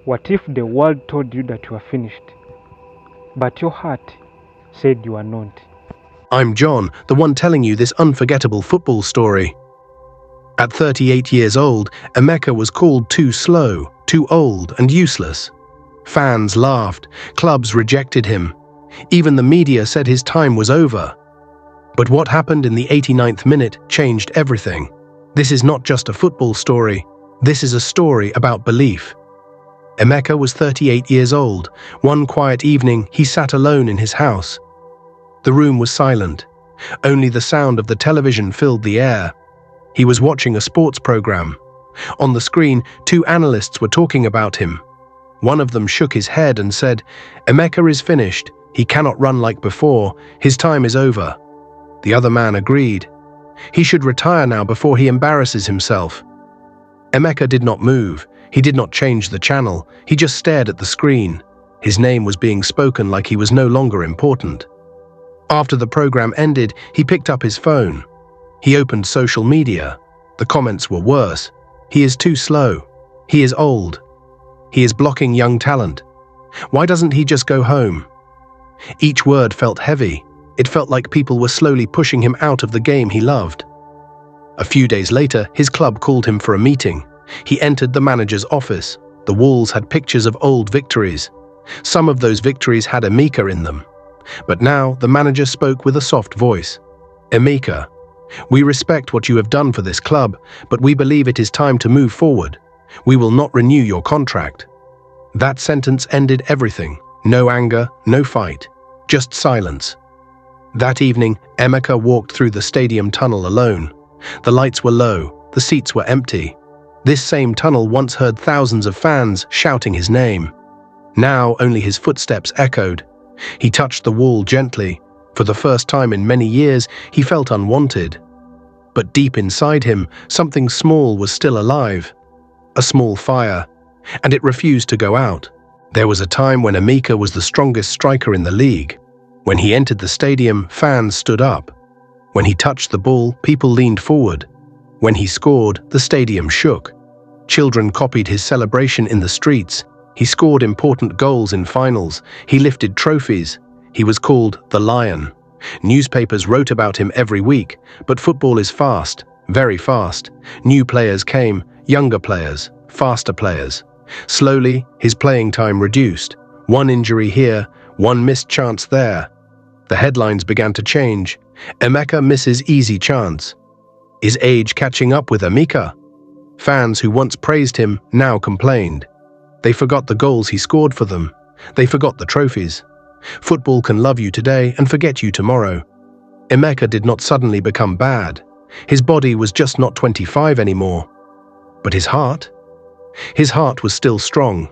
What if the world told you that you are finished, but your heart said you are not? I'm John, the one telling you this unforgettable football story. At 38 years old, Emeka was called too slow, too old, and useless. Fans laughed, clubs rejected him. Even the media said his time was over. But what happened in the 89th minute changed everything. This is not just a football story. This is a story about belief. Emeka was 38 years old. One quiet evening, he sat alone in his house. The room was silent. Only the sound of the television filled the air. He was watching a sports program. On the screen, two analysts were talking about him. One of them shook his head and said, "Emeka is finished. He cannot run like before. His time is over." The other man agreed. He should retire now before he embarrasses himself. Emeka did not move. He did not change the channel. He just stared at the screen. His name was being spoken like he was no longer important. After the program ended, he picked up his phone. He opened social media. The comments were worse. He is too slow. He is old. He is blocking young talent. Why doesn't he just go home? Each word felt heavy. It felt like people were slowly pushing him out of the game he loved. A few days later, his club called him for a meeting. He entered the manager's office. The walls had pictures of old victories. Some of those victories had Emeka in them. But now the manager spoke with a soft voice. "Emeka, we respect what you have done for this club, but we believe it is time to move forward. We will not renew your contract." That sentence ended everything. No anger, no fight, just silence. That evening, Emeka walked through the stadium tunnel alone. The lights were low, the seats were empty. This same tunnel once heard thousands of fans shouting his name. Now only his footsteps echoed. He touched the wall gently. For the first time in many years, he felt unwanted. But deep inside him, something small was still alive. A small fire. And it refused to go out. There was a time when Emeka was the strongest striker in the league. When he entered the stadium, fans stood up. When he touched the ball, people leaned forward. When he scored, the stadium shook. Children copied his celebration in the streets. He scored important goals in finals. He lifted trophies. He was called the Lion. Newspapers wrote about him every week, but football is fast, very fast. New players came, younger players, faster players. Slowly, his playing time reduced. One injury here, one missed chance there. The headlines began to change. Emeka misses easy chance. Is age catching up with Emeka? Fans who once praised him now complained. They forgot the goals he scored for them. They forgot the trophies. Football can love you today and forget you tomorrow. Emeka did not suddenly become bad. His body was just not 25 anymore. But his heart? His heart was still strong.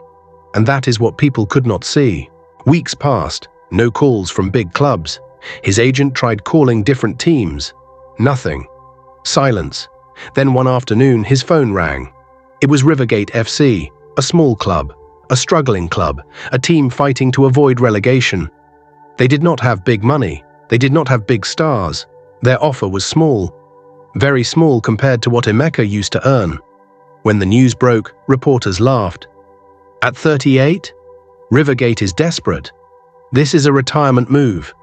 And that is what people could not see. Weeks passed, no calls from big clubs. His agent tried calling different teams. Nothing. Silence. Then one afternoon, his phone rang. It was Rivergate FC, a small club, a struggling club, a team fighting to avoid relegation. They did not have big money. They did not have big stars. Their offer was small. Very small compared to what Emeka used to earn. When the news broke, reporters laughed. At 38? Rivergate is desperate. This is a retirement move.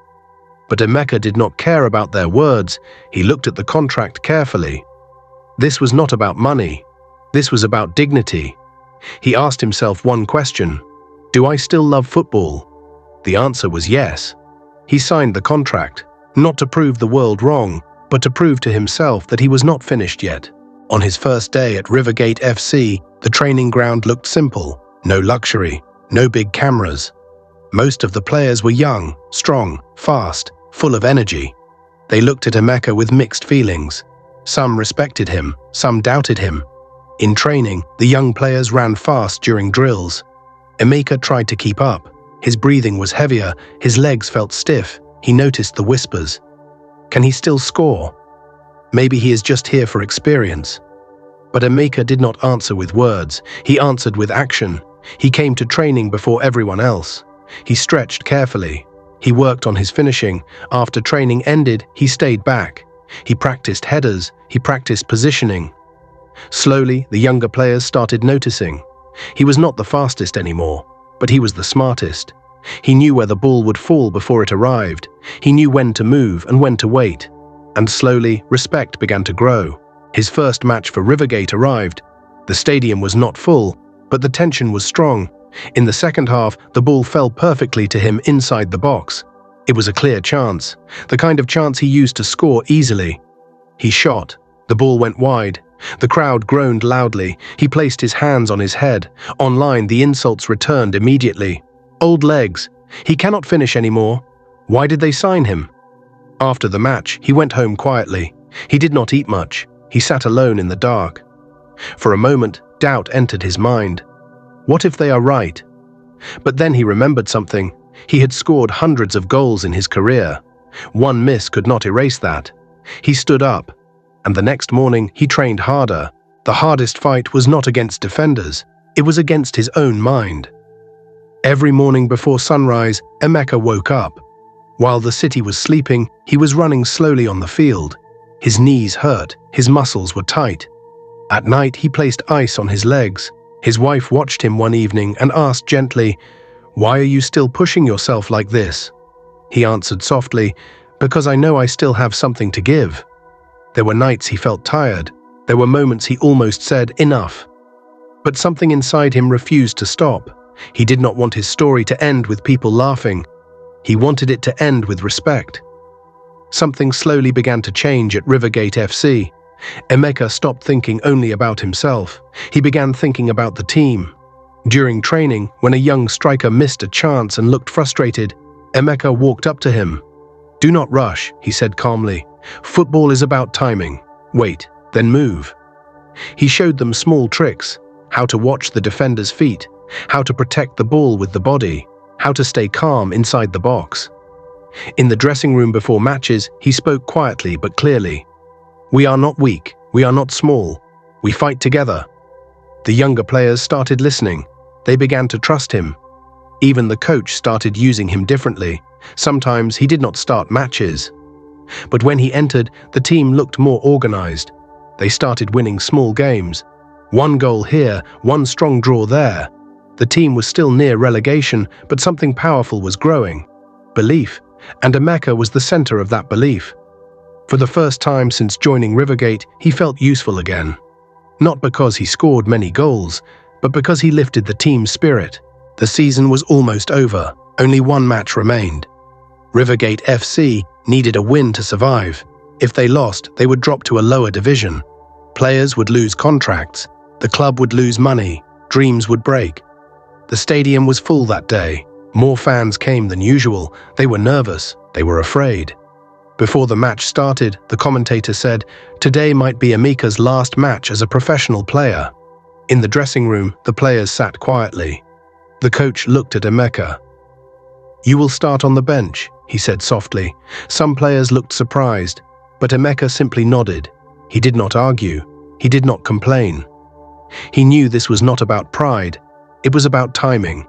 But Emeka did not care about their words. He looked at the contract carefully. This was not about money. This was about dignity. He asked himself one question. Do I still love football? The answer was yes. He signed the contract, not to prove the world wrong, but to prove to himself that he was not finished yet. On his first day at Rivergate FC, the training ground looked simple. No luxury, no big cameras. Most of the players were young, strong, fast, full of energy. They looked at Emeka with mixed feelings. Some respected him, some doubted him. In training, the young players ran fast during drills. Emeka tried to keep up. His breathing was heavier, his legs felt stiff. He noticed the whispers. Can he still score? Maybe he is just here for experience. But Emeka did not answer with words. He answered with action. He came to training before everyone else. He stretched carefully. He worked on his finishing. After training ended, he stayed back. He practiced headers. He practiced positioning. Slowly, the younger players started noticing. He was not the fastest anymore, but he was the smartest. He knew where the ball would fall before it arrived. He knew when to move and when to wait. And slowly, respect began to grow. His first match for Rivergate arrived. The stadium was not full, but the tension was strong. In the second half, the ball fell perfectly to him inside the box. It was a clear chance, the kind of chance he used to score easily. He shot. The ball went wide. The crowd groaned loudly. He placed his hands on his head. Online, the insults returned immediately. Old legs. He cannot finish anymore. Why did they sign him? After the match, he went home quietly. He did not eat much. He sat alone in the dark. For a moment, doubt entered his mind. What if they are right? But then he remembered something. He had scored hundreds of goals in his career. One miss could not erase that. He stood up, and the next morning he trained harder. The hardest fight was not against defenders. It was against his own mind. Every morning before sunrise, Emeka woke up. While the city was sleeping, he was running slowly on the field. His knees hurt, his muscles were tight. At night, he placed ice on his legs. His wife watched him one evening and asked gently, "Why are you still pushing yourself like this?" He answered softly, "Because I know I still have something to give." There were nights he felt tired. There were moments he almost said, "Enough." But something inside him refused to stop. He did not want his story to end with people laughing. He wanted it to end with respect. Something slowly began to change at Rivergate FC. Emeka stopped thinking only about himself. He began thinking about the team. During training, when a young striker missed a chance and looked frustrated, Emeka walked up to him. "Do not rush," he said calmly. "Football is about timing. Wait, then move." He showed them small tricks: how to watch the defender's feet, how to protect the ball with the body, how to stay calm inside the box. In the dressing room before matches, he spoke quietly but clearly. "We are not weak, we are not small. We fight together." The younger players started listening. They began to trust him. Even the coach started using him differently. Sometimes he did not start matches. But when he entered, the team looked more organized. They started winning small games. One goal here, one strong draw there. The team was still near relegation, but something powerful was growing. Belief. And Emeka was the center of that belief. For the first time since joining Rivergate, he felt useful again. Not because he scored many goals, but because he lifted the team's spirit. The season was almost over. Only one match remained. Rivergate FC needed a win to survive. If they lost, they would drop to a lower division. Players would lose contracts. The club would lose money. Dreams would break. The stadium was full that day. More fans came than usual. They were nervous. They were afraid. Before the match started, the commentator said, "Today might be Emeka's last match as a professional player." In the dressing room, the players sat quietly. The coach looked at Emeka. "You will start on the bench," he said softly. Some players looked surprised, but Emeka simply nodded. He did not argue. He did not complain. He knew this was not about pride. It was about timing.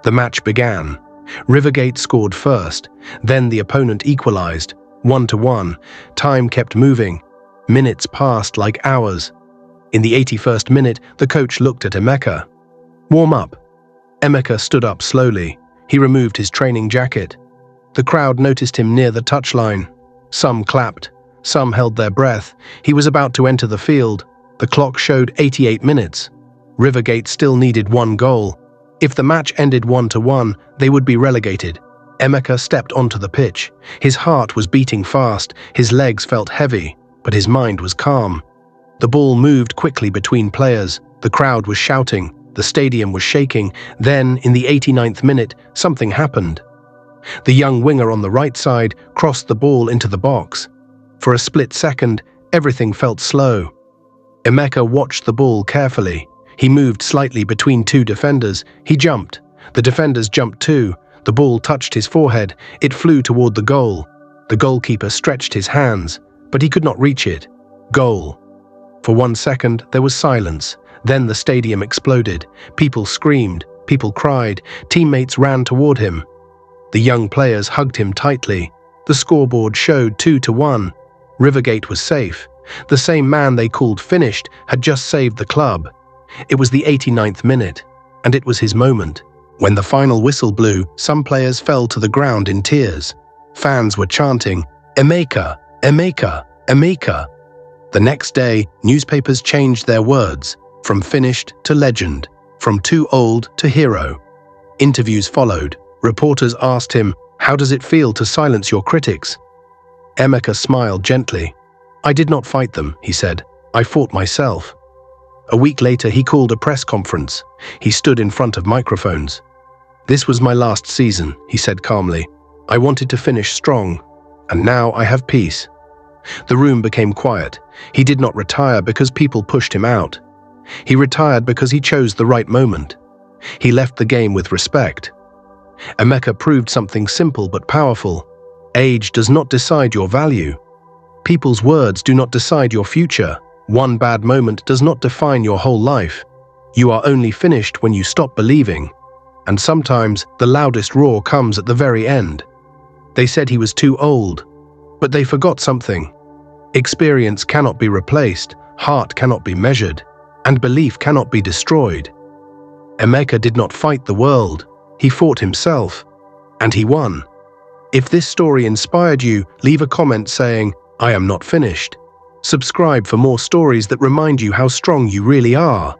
The match began. Rivergate scored first. Then the opponent equalized, 1-1. Time kept moving. Minutes passed like hours. In the 81st minute, the coach looked at Emeka. "Warm up." Emeka stood up slowly. He removed his training jacket. The crowd noticed him near the touchline. Some clapped. Some held their breath. He was about to enter the field. The clock showed 88 minutes. Rivergate still needed one goal. If the match ended 1-1, they would be relegated. Emeka stepped onto the pitch. His heart was beating fast. His legs felt heavy, but his mind was calm. The ball moved quickly between players. The crowd was shouting. The stadium was shaking. Then, in the 89th minute, something happened. The young winger on the right side crossed the ball into the box. For a split second, everything felt slow. Emeka watched the ball carefully. He moved slightly between two defenders. He jumped. The defenders jumped too. The ball touched his forehead. It flew toward the goal. The goalkeeper stretched his hands, but he could not reach it. Goal. For 1 second, there was silence. Then the stadium exploded. People screamed. People cried. Teammates ran toward him. The young players hugged him tightly. The scoreboard showed 2-1. Rivergate was safe. The same man they called finished had just saved the club. It was the 89th minute, and it was his moment. When the final whistle blew, some players fell to the ground in tears. Fans were chanting, "Emeka, Emeka, Emeka." The next day, newspapers changed their words, from finished to legend, from too old to hero. Interviews followed. Reporters asked him, "How does it feel to silence your critics?" Emeka smiled gently. "I did not fight them," he said. "I fought myself." A week later, he called a press conference. He stood in front of microphones. "This was my last season," he said calmly. "I wanted to finish strong, and now I have peace." The room became quiet. He did not retire because people pushed him out. He retired because he chose the right moment. He left the game with respect. Emeka proved something simple but powerful. Age does not decide your value. People's words do not decide your future. One bad moment does not define your whole life. You are only finished when you stop believing. And sometimes the loudest roar comes at the very end. They said he was too old, but they forgot something. Experience cannot be replaced, heart cannot be measured, and belief cannot be destroyed. Emeka did not fight the world, he fought himself, and he won. If this story inspired you, leave a comment saying, "I am not finished." Subscribe for more stories that remind you how strong you really are.